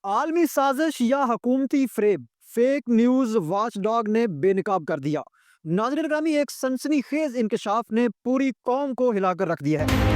عالمی سازش یا حکومتی فریب، فیک نیوز واچ ڈاگ نے بے نقاب کر دیا۔ ناظرین گرامی، ایک سنسنی خیز انکشاف نے پوری قوم کو ہلا کر رکھ دیا ہے۔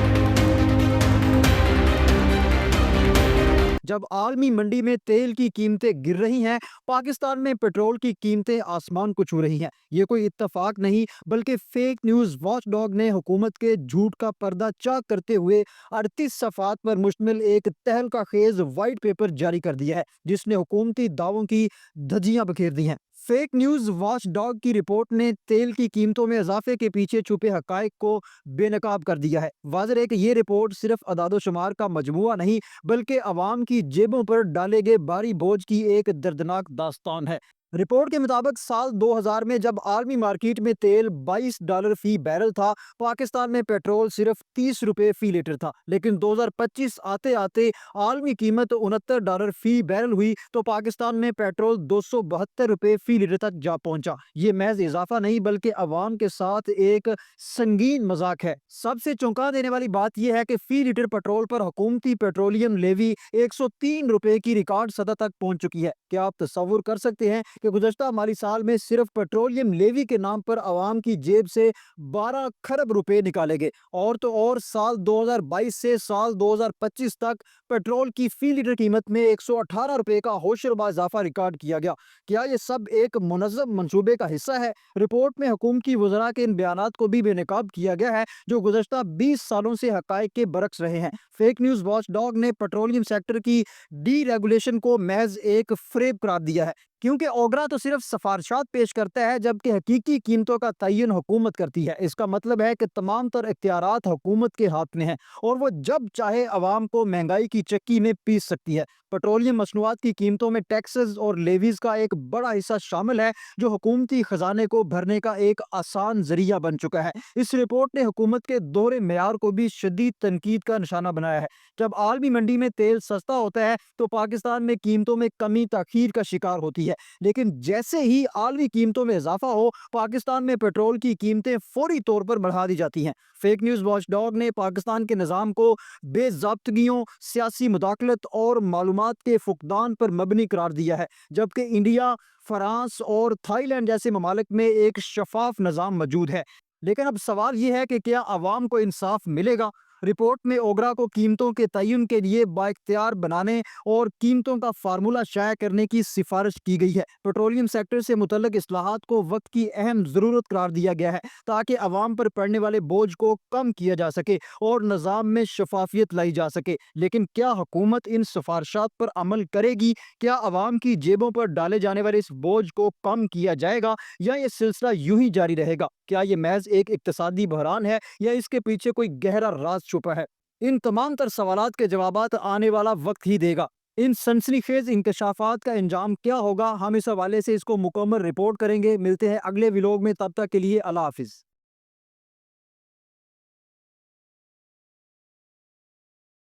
جب عالمی منڈی میں تیل کی قیمتیں گر رہی ہیں، پاکستان میں پیٹرول کی قیمتیں آسمان کو چھو رہی ہیں۔ یہ کوئی اتفاق نہیں بلکہ فیک نیوز واچ ڈاگ نے حکومت کے جھوٹ کا پردہ چاک کرتے ہوئے 38 صفحات پر مشتمل ایک تہلکہ خیز وائٹ پیپر جاری کر دیا ہے، جس نے حکومتی دعووں کی دھجیاں بکھیر دی ہیں۔ فیک نیوز واچ ڈاگ کی رپورٹ نے تیل کی قیمتوں میں اضافے کے پیچھے چھپے حقائق کو بے نقاب کر دیا ہے۔ واضح ہے کہ یہ رپورٹ صرف اعداد و شمار کا مجموعہ نہیں بلکہ عوام کی جیبوں پر ڈالے گئے بھاری بوجھ کی ایک دردناک داستان ہے۔ رپورٹ کے مطابق سال 2000 میں جب عالمی مارکیٹ میں تیل $22 فی بیرل تھا، پاکستان میں پیٹرول صرف $30 فی لیٹر تھا۔ لیکن 2025 آتے آتے عالمی قیمت $69 فی بیرل ہوئی تو پاکستان میں پیٹرول $272 فی لیٹر تک جا پہنچا۔ یہ محض اضافہ نہیں بلکہ عوام کے ساتھ ایک سنگین مذاق ہے۔ سب سے چونکا دینے والی بات یہ ہے کہ فی لیٹر پیٹرول پر حکومتی پیٹرولیم لیوی $103 کی ریکارڈ سطح تک پہنچ چکی ہے۔ کیا آپ تصور کر سکتے ہیں کہ گزشتہ مالی سال میں صرف پیٹرولیم لیوی کے نام پر عوام کی جیب سے 12 کھرب روپے نکالے گئے؟ اور تو اور سال 2022 سے سال 2025 تک پیٹرول کی فی لیٹر قیمت میں $118 کا ہوشربا اضافہ ریکارڈ کیا گیا۔ کیا یہ سب ایک منظم منصوبے کا حصہ ہے؟ رپورٹ میں حکومتی وزراء کے ان بیانات کو بھی بے نقاب کیا گیا ہے جو گزشتہ 20 سالوں سے حقائق کے برعکس رہے ہیں۔ فیک نیوز واچ ڈاگ نے پیٹرولیم سیکٹر کی ڈی ریگولیشن کو محض ایک فریب قرار دیا ہے، کیونکہ اوگرا تو صرف سفارشات پیش کرتا ہے جبکہ حقیقی قیمتوں کا تعین حکومت کرتی ہے۔ اس کا مطلب ہے کہ تمام تر اختیارات حکومت کے ہاتھ میں ہیں اور وہ جب چاہے عوام کو مہنگائی کی چکی میں پیس سکتی ہے۔ پیٹرولیم مصنوعات کی قیمتوں میں ٹیکسز اور لیویز کا ایک بڑا حصہ شامل ہے جو حکومتی خزانے کو بھرنے کا ایک آسان ذریعہ بن چکا ہے۔ اس رپورٹ نے حکومت کے دوہرے معیار کو بھی شدید تنقید کا نشانہ بنایا ہے۔ جب عالمی منڈی میں تیل سستا ہوتا ہے تو پاکستان میں قیمتوں میں کمی تاخیر کا شکار ہوتی ہے، لیکن جیسے ہی عالمی قیمتوں میں اضافہ ہو، پاکستان میں پیٹرول کی قیمتیں فوری طور پر بڑھا دی جاتی ہیں۔ فیک نیوز واچ ڈاگ نے پاکستان کے نظام کو بے ضابطگیوں، سیاسی مداخلت اور معلومات کے فقدان پر مبنی قرار دیا ہے، جبکہ انڈیا، فرانس اور تھائی لینڈ جیسے ممالک میں ایک شفاف نظام موجود ہے۔ لیکن اب سوال یہ ہے کہ کیا عوام کو انصاف ملے گا؟ رپورٹ میں اوگرا کو قیمتوں کے تعین کے لیے بااختیار بنانے اور قیمتوں کا فارمولہ شائع کرنے کی سفارش کی گئی ہے۔ پیٹرولیم سیکٹر سے متعلق اصلاحات کو وقت کی اہم ضرورت قرار دیا گیا ہے تاکہ عوام پر پڑنے والے بوجھ کو کم کیا جا سکے اور نظام میں شفافیت لائی جا سکے۔ لیکن کیا حکومت ان سفارشات پر عمل کرے گی؟ کیا عوام کی جیبوں پر ڈالے جانے والے اس بوجھ کو کم کیا جائے گا یا یہ سلسلہ یوں ہی جاری رہے گا؟ کیا یہ محض ایک اقتصادی بحران ہے یا اس کے پیچھے کوئی گہرا راز چھپا ہے؟ ان تمام تر سوالات کے جوابات آنے والا وقت ہی دے گا۔ ان سنسنی خیز انکشافات کا انجام کیا ہوگا، ہم اس حوالے سے اس کو مکمل رپورٹ کریں گے۔ ملتے ہیں اگلے ولاگ میں، تب تک کے لیے اللہ حافظ۔